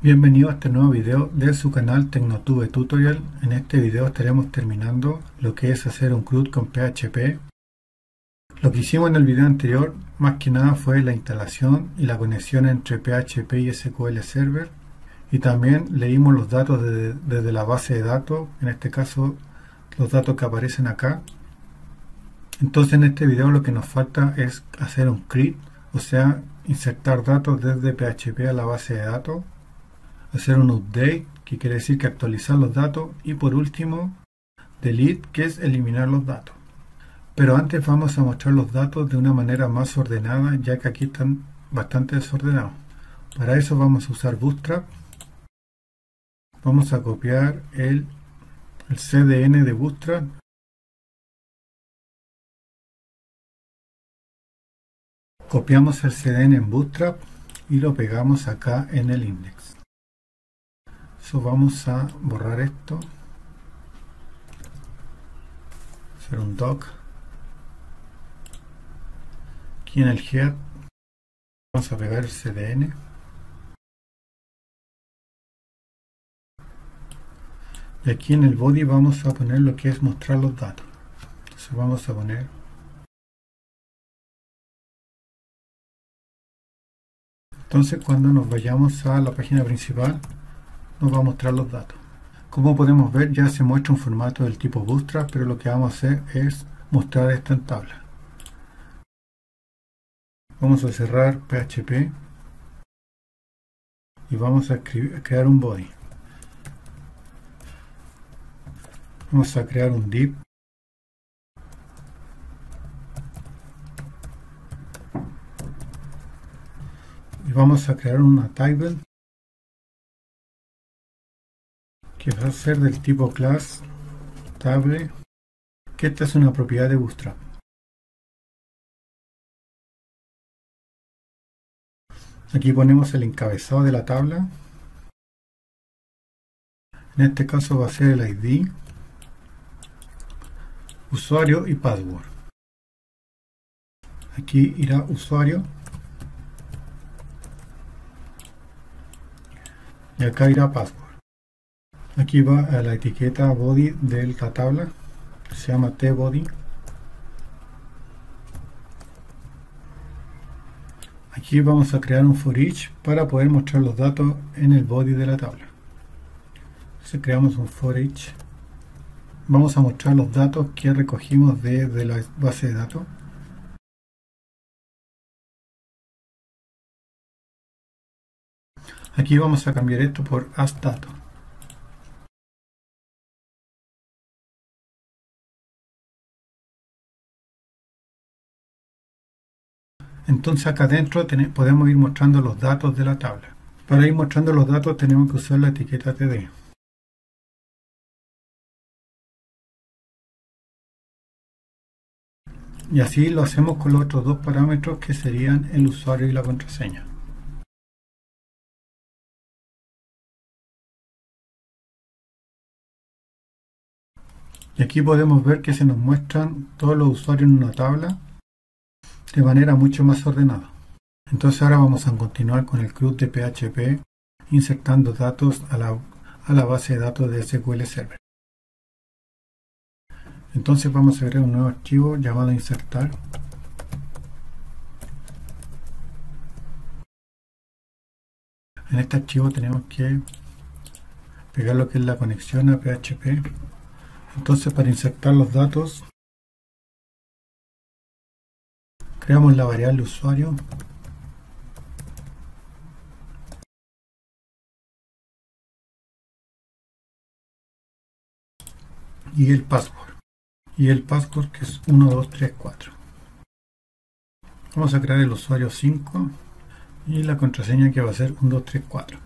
Bienvenido a este nuevo video de su canal Tecnotube Tutorial. En este video estaremos terminando lo que es hacer un CRUD con PHP. Lo que hicimos en el video anterior más que nada fue la instalación y la conexión entre PHP y SQL Server, y también leímos los datos desde la base de datos, en este caso los datos que aparecen acá. Entonces en este video lo que nos falta es hacer un CRUD, o sea, insertar datos desde PHP a la base de datos, hacer un update, que quiere decir que actualizar los datos, y por último delete, que es eliminar los datos. Pero antes vamos a mostrar los datos de una manera más ordenada, ya que aquí están bastante desordenados. Para eso vamos a usar Bootstrap. Vamos a copiar el CDN de Bootstrap. Copiamos el CDN en Bootstrap y lo pegamos acá en el index. Vamos a borrar esto, hacer un doc. Aquí en el head vamos a pegar el CDN y aquí en el body vamos a poner lo que es mostrar los datos. Entonces vamos a poner cuando nos vayamos a la página principal nos va a mostrar los datos. Como podemos ver, ya se muestra un formato del tipo Bootstrap, pero lo que vamos a hacer es mostrar esto en tabla. Vamos a cerrar PHP y vamos a crear un body. Vamos a crear un div. Y vamos a crear una table que va a ser del tipo class table, que esta es una propiedad de Bootstrap. Aquí ponemos el encabezado de la tabla. En este caso va a ser el ID, usuario y password. Aquí irá usuario y acá irá password. Aquí va a la etiqueta body de la tabla, se llama tBody. Aquí vamos a crear un for each para poder mostrar los datos en el body de la tabla. Entonces creamos un for each. Vamos a mostrar los datos que recogimos de la base de datos. Aquí vamos a cambiar esto por asDatos. Entonces acá adentro podemos ir mostrando los datos de la tabla. Para ir mostrando los datos tenemos que usar la etiqueta td. Y así lo hacemos con los otros dos parámetros, que serían el usuario y la contraseña. Y aquí podemos ver que se nos muestran todos los usuarios en una tabla de manera mucho más ordenada. Entonces ahora vamos a continuar con el CRUD de PHP, insertando datos a la base de datos de SQL Server. Entonces vamos a crear un nuevo archivo llamado insertar. En este archivo tenemos que pegar lo que es la conexión a PHP. Entonces para insertar los datos creamos la variable usuario y el password. Y el password, que es 1234. Vamos a crear el usuario 5 y la contraseña, que va a ser 1234,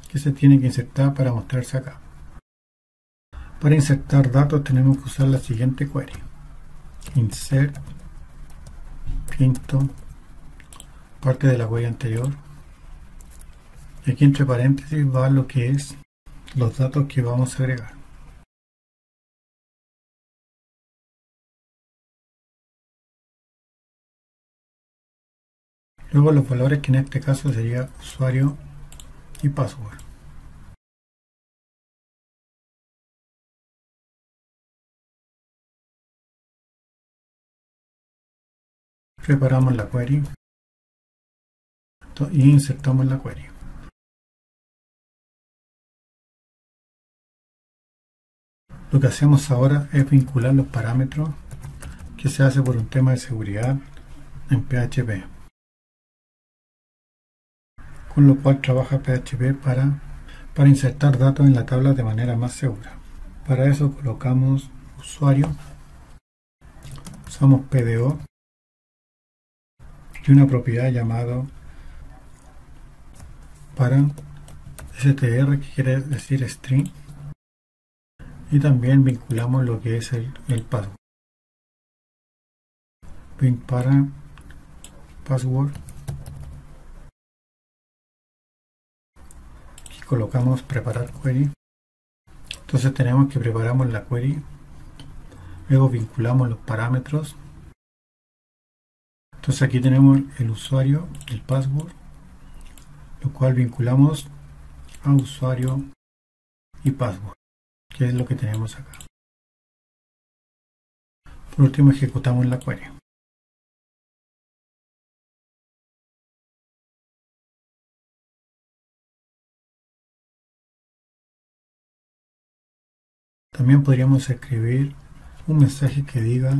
que se tiene que insertar para mostrarse acá. Para insertar datos tenemos que usar la siguiente query: insert quinto, parte de la query anterior, y aquí entre paréntesis va lo que es los datos que vamos a agregar. Luego los valores, que en este caso sería usuario y password. preparamos la query y insertamos la query. Lo que hacemos ahora es vincular los parámetros, que se hace por un tema de seguridad en PHP, con lo cual trabaja PHP para insertar datos en la tabla de manera más segura. Para eso colocamos usuario, usamos PDO y una propiedad llamada parent str, que quiere decir string, y también vinculamos lo que es el password. Bin parent password, y colocamos preparar query. Entonces tenemos que preparamos la query, luego vinculamos los parámetros. Entonces aquí tenemos el usuario, el password, lo cual vinculamos a usuario y password, que es lo que tenemos acá. Por último ejecutamos la query. También podríamos escribir un mensaje que diga: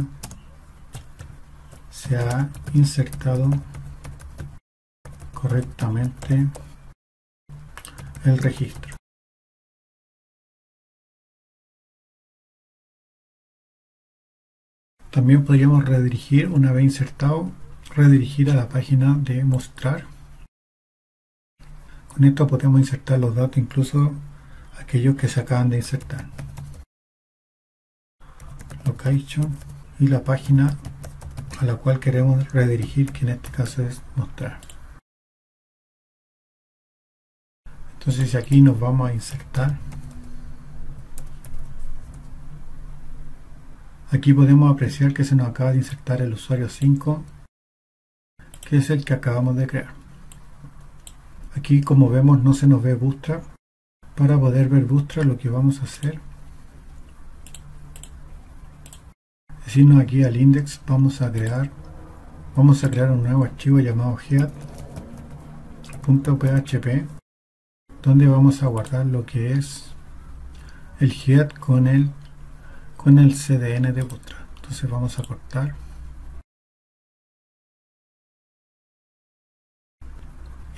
se ha insertado correctamente el registro. También podríamos redirigir, una vez insertado, redirigir a la página de mostrar. Con esto podemos insertar los datos, incluso aquellos que se acaban de insertar. Location y la página a la cual queremos redirigir, que en este caso es mostrar. Entonces aquí nos vamos a insertar. Aquí podemos apreciar que se nos acaba de insertar el usuario 5, que es el que acabamos de crear. Aquí, como vemos, no se nos ve Bootstrap. Para poder ver Bootstrap, lo que vamos a hacer es irnos aquí al index. Vamos a crear un nuevo archivo llamado head.php, donde vamos a guardar lo que es el head con el CDN de Bootstrap. Entonces vamos a cortar,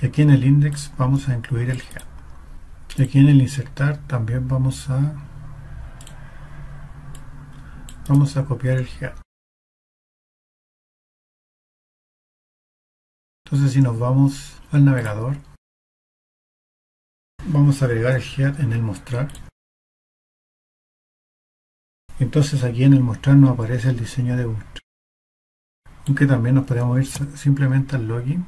y aquí en el index vamos a incluir el head, y aquí en el insertar también vamos a copiar el head. Entonces, si nos vamos al navegador, vamos a agregar el head en el mostrar. Entonces aquí en el mostrar nos aparece el diseño de Bootstrap. Aunque también nos podemos ir simplemente al login,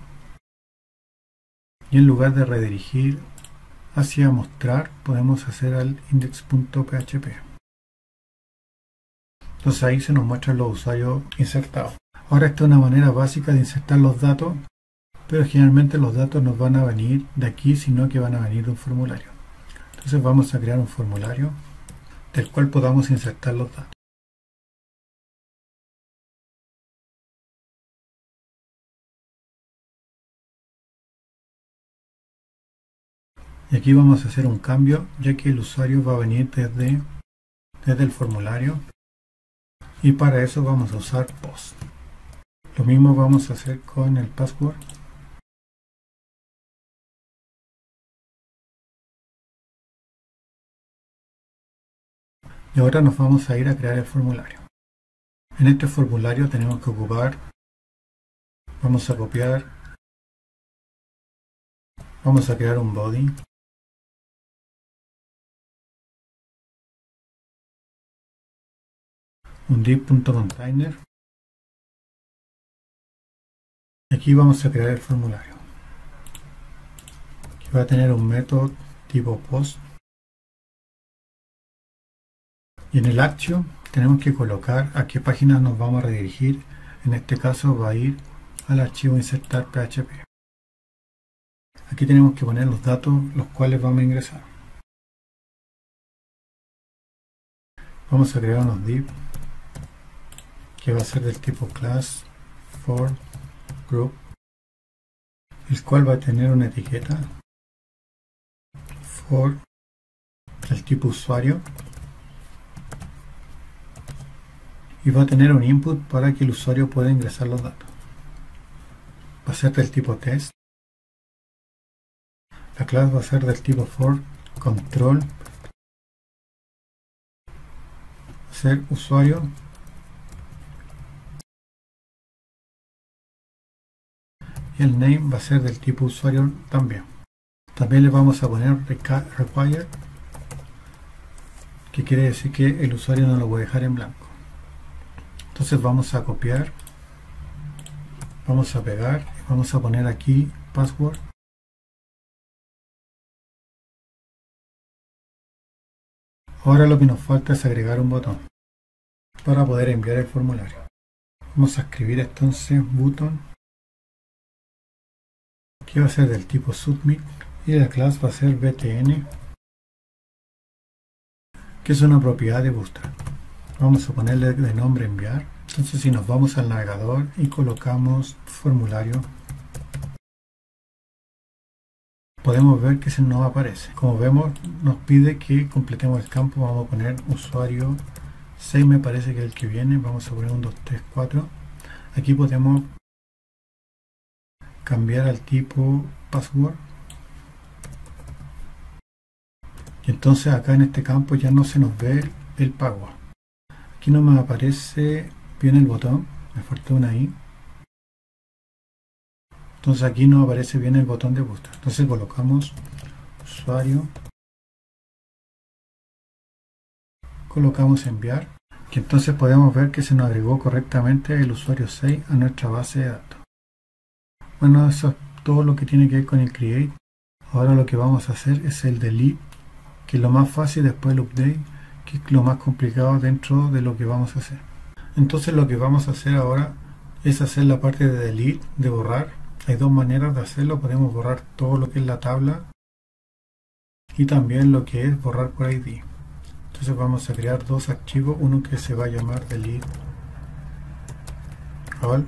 y en lugar de redirigir hacia mostrar, podemos hacer al index.php. Entonces ahí se nos muestran los usuarios insertados. Ahora esta es una manera básica de insertar los datos, pero generalmente los datos no van a venir de aquí, sino que van a venir de un formulario. Entonces vamos a crear un formulario del cual podamos insertar los datos. Y aquí vamos a hacer un cambio, ya que el usuario va a venir desde el formulario, y para eso vamos a usar post. Lo mismo vamos a hacer con el password. Y ahora nos vamos a ir a crear el formulario. En este formulario tenemos que ocupar, vamos a copiar, vamos a crear un body, un div.container, y aquí vamos a crear el formulario, que va a tener un método tipo post, y en el action tenemos que colocar a qué página nos vamos a redirigir. En este caso va a ir al archivo insertar PHP. Aquí tenemos que poner los datos los cuales vamos a ingresar. Vamos a crear unos div, que va a ser del tipo class, form, group, el cual va a tener una etiqueta for del tipo usuario y va a tener un input para que el usuario pueda ingresar los datos. Va a ser del tipo test. La clase va a ser del tipo for control, va a ser usuario, y el name va a ser del tipo usuario también. También le vamos a poner required, que quiere decir que el usuario no lo voy a dejar en blanco. Entonces vamos a copiar, vamos a pegar y vamos a poner aquí password. Ahora lo que nos falta es agregar un botón para poder enviar el formulario. Vamos a escribir entonces button, que va a ser del tipo submit, y la clase va a ser btn, que es una propiedad de Bootstrap. Vamos a ponerle de nombre enviar. Entonces si nos vamos al navegador y colocamos formulario, podemos ver que se nos aparece. Como vemos, nos pide que completemos el campo. Vamos a poner usuario 6, me parece que es el que viene. Vamos a poner un 2, 3, 4. Aquí podemos cambiar al tipo password. Y entonces acá en este campo ya no se nos ve el password. Aquí no me aparece bien el botón, me faltó una I. Entonces aquí no aparece bien el botón de Bootstrap. Entonces colocamos usuario, colocamos enviar, y entonces podemos ver que se nos agregó correctamente el usuario 6 a nuestra base de datos. Bueno, eso es todo lo que tiene que ver con el create. Ahora lo que vamos a hacer es el delete, que es lo más fácil, después el update, que es lo más complicado dentro de lo que vamos a hacer. Entonces lo que vamos a hacer ahora es hacer la parte de delete, de borrar. Hay dos maneras de hacerlo. Podemos borrar todo lo que es la tabla y también lo que es borrar por ID. Entonces vamos a crear dos archivos, uno que se va a llamar delete all,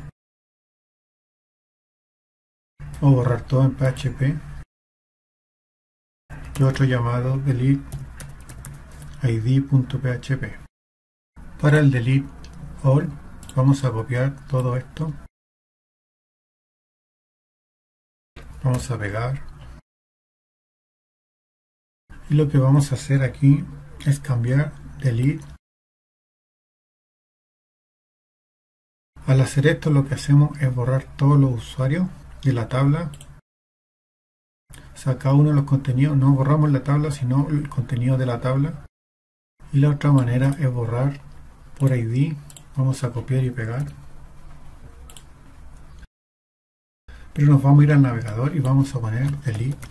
o borrar todo en PHP, y otro llamado delete id.php. Para el delete all vamos a copiar todo esto, vamos a pegar, y lo que vamos a hacer aquí es cambiar delete. Al hacer esto lo que hacemos es borrar todos los usuarios de la tabla, o sea, cada uno de los contenidos. No borramos la tabla sino el contenido de la tabla. Y la otra manera es borrar por ID. Vamos a copiar y pegar, pero nos vamos a ir al navegador y vamos a poner delete.php.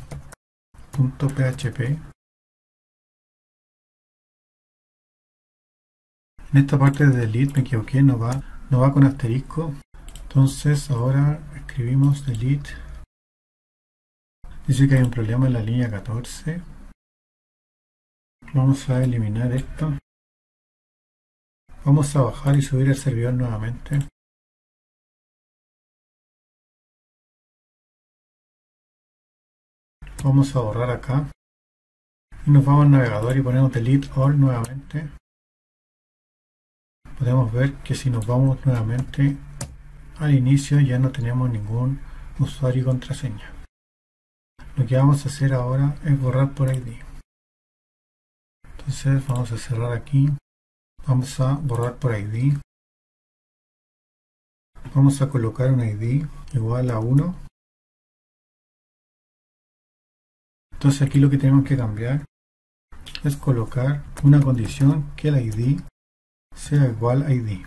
En esta parte de delete me equivoqué, no va con asterisco. Entonces ahora escribimos delete. Dice que hay un problema en la línea 14. Vamos a eliminar esto. Vamos a bajar y subir el servidor nuevamente. Vamos a borrar acá. Y nos vamos al navegador y ponemos delete all nuevamente. Podemos ver que si nos vamos nuevamente al inicio ya no tenemos ningún usuario y contraseña. Lo que vamos a hacer ahora es borrar por ID. Entonces vamos a cerrar aquí. Vamos a borrar por ID. Vamos a colocar un ID igual a 1. Entonces aquí lo que tenemos que cambiar es colocar una condición que el ID sea igual a ID.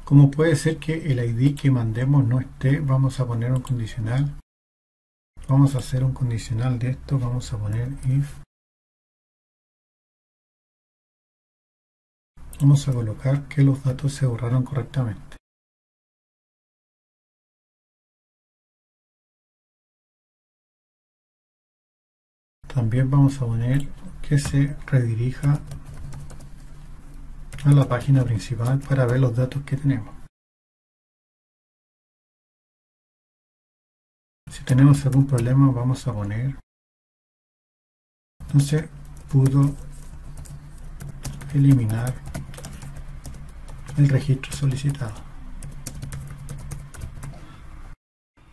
Como puede ser que el ID que mandemos no esté, vamos a poner un condicional. Vamos a hacer un condicional de esto. Vamos a poner if. Vamos a colocar que los datos se borraron correctamente. También vamos a poner que se redirija a la página principal para ver los datos que tenemos. Si tenemos algún problema vamos a poner, entonces pudo eliminar el registro solicitado.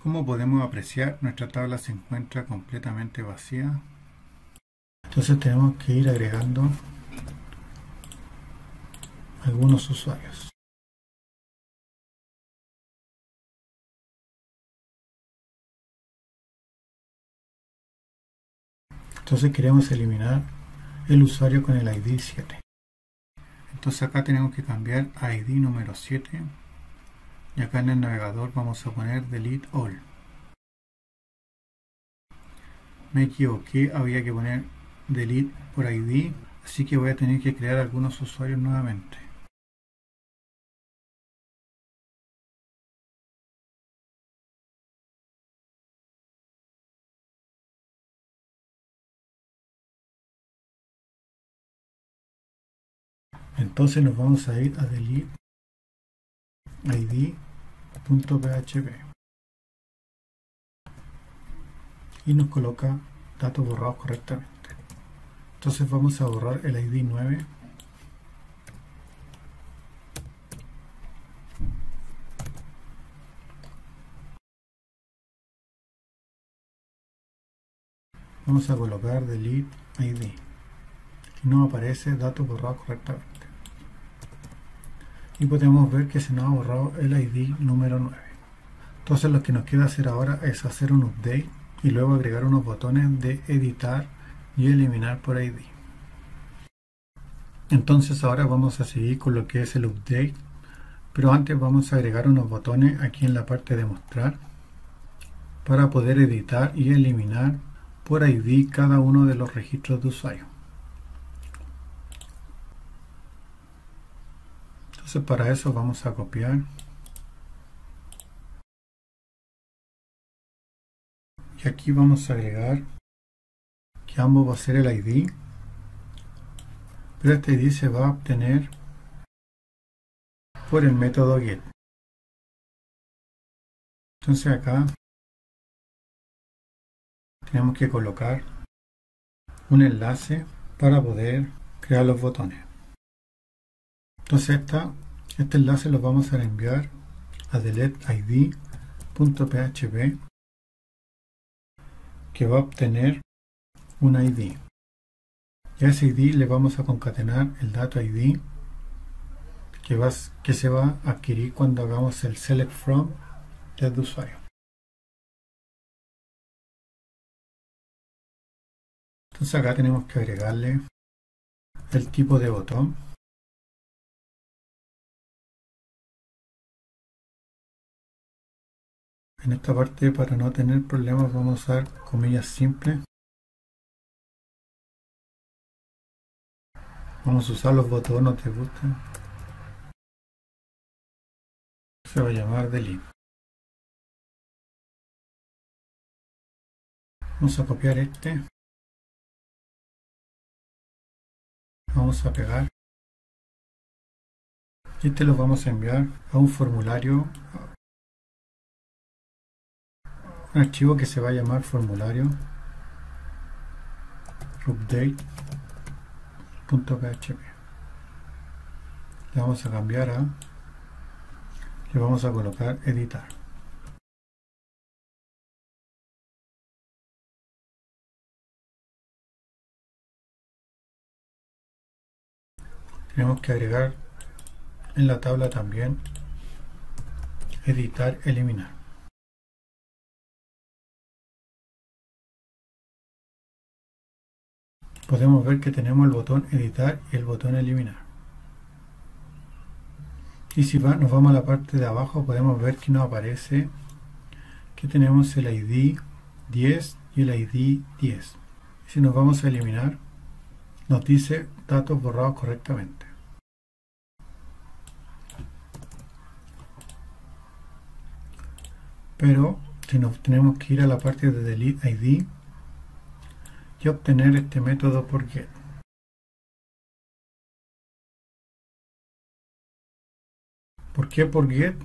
Como podemos apreciar, nuestra tabla se encuentra completamente vacía. Entonces tenemos que ir agregando algunos usuarios. Entonces queremos eliminar el usuario con el ID 7. Entonces acá tenemos que cambiar a ID número 7 y acá en el navegador vamos a poner delete all. Me equivoqué, había que poner delete por ID, así que voy a tener que crear algunos usuarios nuevamente. Entonces nos vamos a ir a delete id.php y nos coloca datos borrados correctamente. Entonces vamos a borrar el ID 9 vamos a colocar delete ID y nos aparece datos borrados correctamente. Y podemos ver que se nos ha borrado el ID número 9. Entonces lo que nos queda hacer ahora es hacer un update y luego agregar unos botones de editar y eliminar por ID. Entonces ahora vamos a seguir con lo que es el update, pero antes vamos a agregar unos botones aquí en la parte de mostrar para poder editar y eliminar por ID cada uno de los registros de usuario. Entonces para eso vamos a copiar y aquí vamos a agregar que ambos va a ser el ID, pero este ID se va a obtener por el método get. Entonces acá tenemos que colocar un enlace para poder crear los botones. Entonces este enlace lo vamos a enviar a deleteid.php que va a obtener un ID. Y a ese ID le vamos a concatenar el dato ID que se va a adquirir cuando hagamos el select from desde usuario. Entonces acá tenemos que agregarle el tipo de botón. En esta parte, para no tener problemas, vamos a usar comillas simples. Vamos a usar los botones no te gustan. Se va a llamar delete. Vamos a copiar este. Vamos a pegar. Y este lo vamos a enviar a un formulario, un archivo que se va a llamar formulario update.php. Le vamos a cambiar le vamos a colocar editar. Tenemos que agregar en la tabla también editar, eliminar. Podemos ver que tenemos el botón editar y el botón eliminar. Y si nos vamos a la parte de abajo, podemos ver que nos aparece que tenemos el ID 10 y el ID 10. Si nos vamos a eliminar, nos dice datos borrados correctamente. Pero si nos tenemos que ir a la parte de delete ID y obtener este método por get. ¿Por qué por get?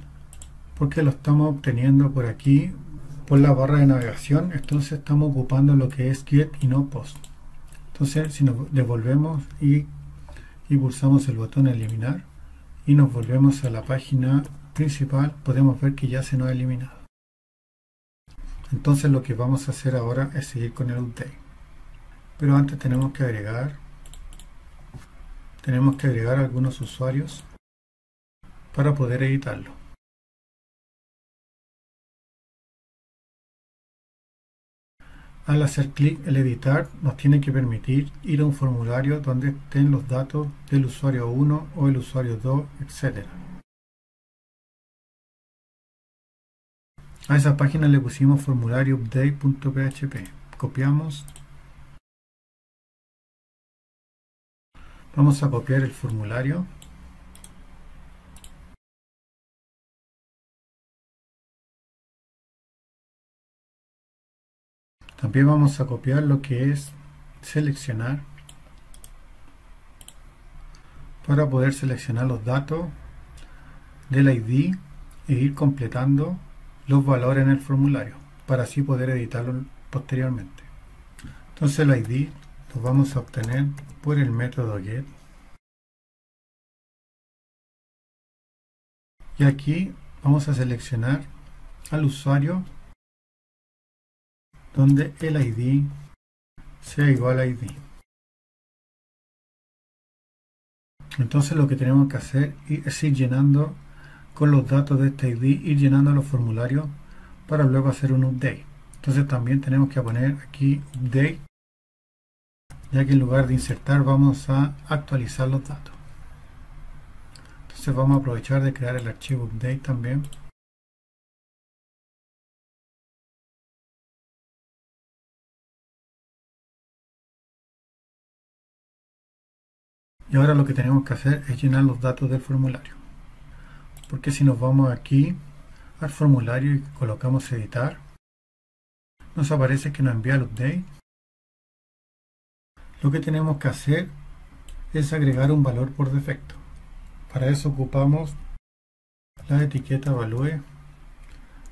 Porque lo estamos obteniendo por aquí por la barra de navegación, entonces estamos ocupando lo que es get y no post. Entonces si nos devolvemos y pulsamos el botón eliminar y nos volvemos a la página principal, podemos ver que ya se nos ha eliminado. Entonces lo que vamos a hacer ahora es seguir con el update, pero antes tenemos que agregar algunos usuarios para poder editarlo. Al hacer clic el editar nos tiene que permitir ir a un formulario donde estén los datos del usuario 1 o el usuario 2, etc. A esa página le pusimos formulario update.php. Copiamos. Vamos a copiar el formulario. También vamos a copiar lo que es seleccionar para poder seleccionar los datos del ID e ir completando los valores en el formulario para así poder editarlo posteriormente. Entonces el ID lo vamos a obtener por el método get y aquí vamos a seleccionar al usuario donde el ID sea igual a ID. Entonces lo que tenemos que hacer es ir llenando con los datos de este ID, ir llenando los formularios para luego hacer un update. Entonces también tenemos que poner aquí update, ya que en lugar de insertar vamos a actualizar los datos. Entonces vamos a aprovechar de crear el archivo update también. Y ahora lo que tenemos que hacer es llenar los datos del formulario. Porque si nos vamos aquí al formulario y colocamos editar, nos aparece que nos envía el update. Lo que tenemos que hacer es agregar un valor por defecto. Para eso ocupamos la etiqueta value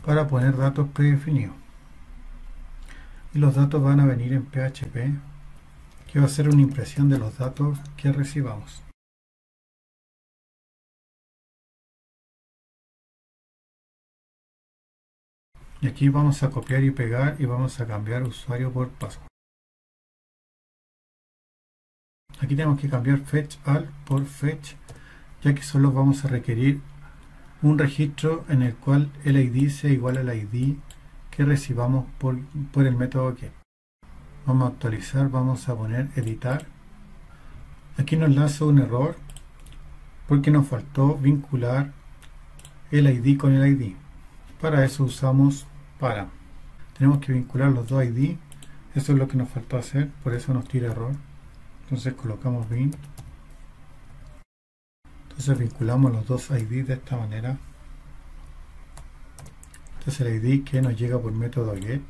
para poner datos predefinidos. Y los datos van a venir en PHP, que va a ser una impresión de los datos que recibamos. Y aquí vamos a copiar y pegar y vamos a cambiar usuario por password. Aquí tenemos que cambiar fetch all por fetch, ya que solo vamos a requerir un registro en el cual el ID sea igual al ID que recibamos por el método get. Vamos a actualizar, vamos a poner editar. Aquí nos lanza un error porque nos faltó vincular el ID con el ID. Para eso usamos para. Tenemos que vincular los dos ID. Eso es lo que nos faltó hacer, por eso nos tira error. Entonces colocamos bin. Entonces vinculamos los dos ID de esta manera. Entonces el ID que nos llega por método get,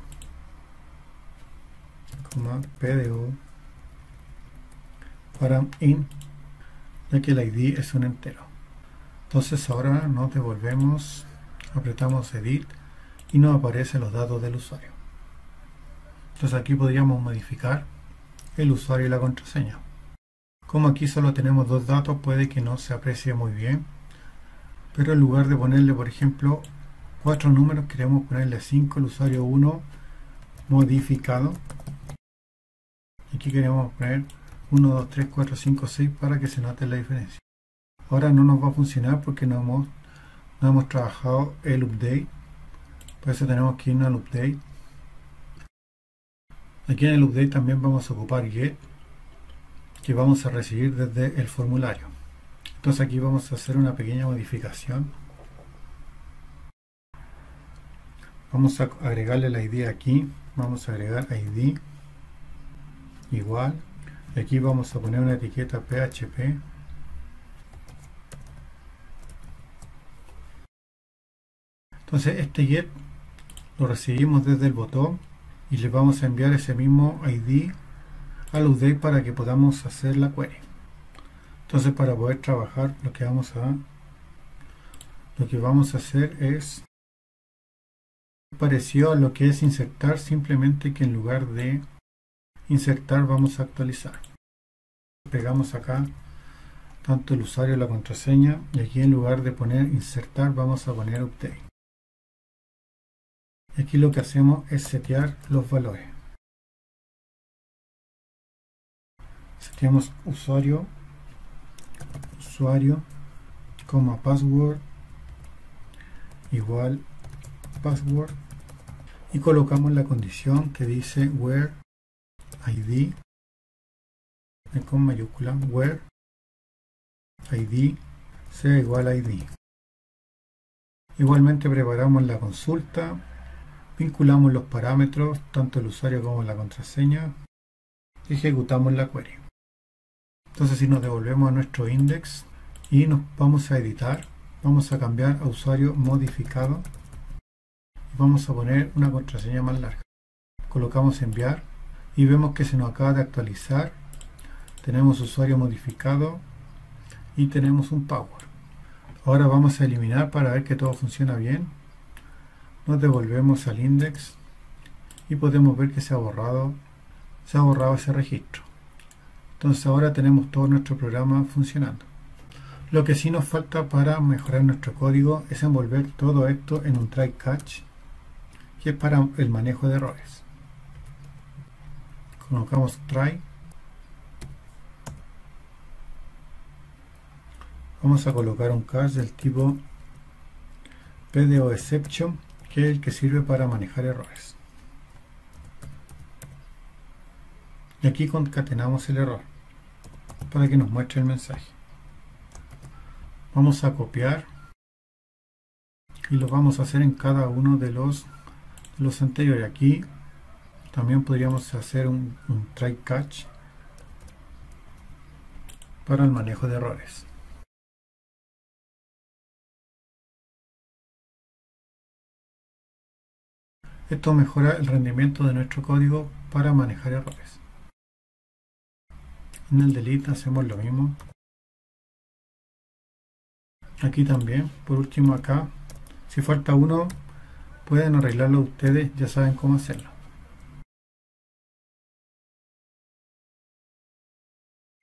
PDO para in, ya que el ID es un entero. Entonces ahora nos devolvemos, apretamos edit y nos aparecen los datos del usuario. Entonces aquí podríamos modificar el usuario y la contraseña. Como aquí solo tenemos dos datos, puede que no se aprecie muy bien, pero en lugar de ponerle, por ejemplo, 4 números, queremos ponerle 5, el usuario 1 modificado. Aquí queremos poner 1, 2, 3, 4, 5, 6 para que se note la diferencia. Ahora no nos va a funcionar porque no hemos trabajado el update, por eso tenemos que irnos al update. Aquí en el update también vamos a ocupar get, que vamos a recibir desde el formulario. Entonces aquí vamos a hacer una pequeña modificación. Vamos a agregarle la ID aquí, vamos a agregar ID igual, y aquí vamos a poner una etiqueta PHP. Entonces este get lo recibimos desde el botón y le vamos a enviar ese mismo ID al update para que podamos hacer la query. Entonces para poder trabajar lo que vamos a hacer es Parecido a lo que es insertar, simplemente que en lugar de insertar vamos a actualizar. Pegamos acá tanto el usuario y la contraseña, y aquí en lugar de poner insertar vamos a poner update. Y aquí lo que hacemos es setear los valores. Seteamos usuario, password igual password, y colocamos la condición que dice where id con mayúscula, where id sea igual a id. Igualmente preparamos la consulta, vinculamos los parámetros, tanto el usuario como la contraseña, y ejecutamos la query. Entonces, si nos devolvemos a nuestro index y nos vamos a editar, vamos a cambiar a usuario modificado y vamos a poner una contraseña más larga. Colocamos enviar y vemos que se nos acaba de actualizar. Tenemos usuario modificado y tenemos un password. Ahora vamos a eliminar para ver que todo funciona bien. Nos devolvemos al index y podemos ver que se ha borrado ese registro. Entonces ahora tenemos todo nuestro programa funcionando. Lo que sí nos falta para mejorar nuestro código es envolver todo esto en un try catch, que es para el manejo de errores. Colocamos try. Vamos a colocar un catch del tipo PDOException, que es el que sirve para manejar errores. Y aquí concatenamos el error para que nos muestre el mensaje. Vamos a copiar y lo vamos a hacer en cada uno de los anteriores. Aquí también podríamos hacer un try catch para el manejo de errores. Esto mejora el rendimiento de nuestro código para manejar errores. En el delete hacemos lo mismo. Aquí también, por último acá, si falta uno, pueden arreglarlo ustedes, ya saben cómo hacerlo.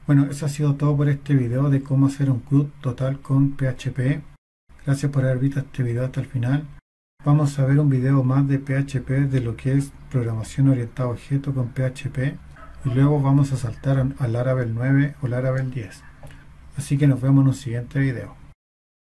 Bueno, eso ha sido todo por este video de cómo hacer un CRUD total con PHP. Gracias por haber visto este video hasta el final. Vamos a ver un video más de PHP, de lo que es programación orientada a objetos con PHP, y luego vamos a saltar al Laravel 9 o Laravel 10. Así que nos vemos en un siguiente video.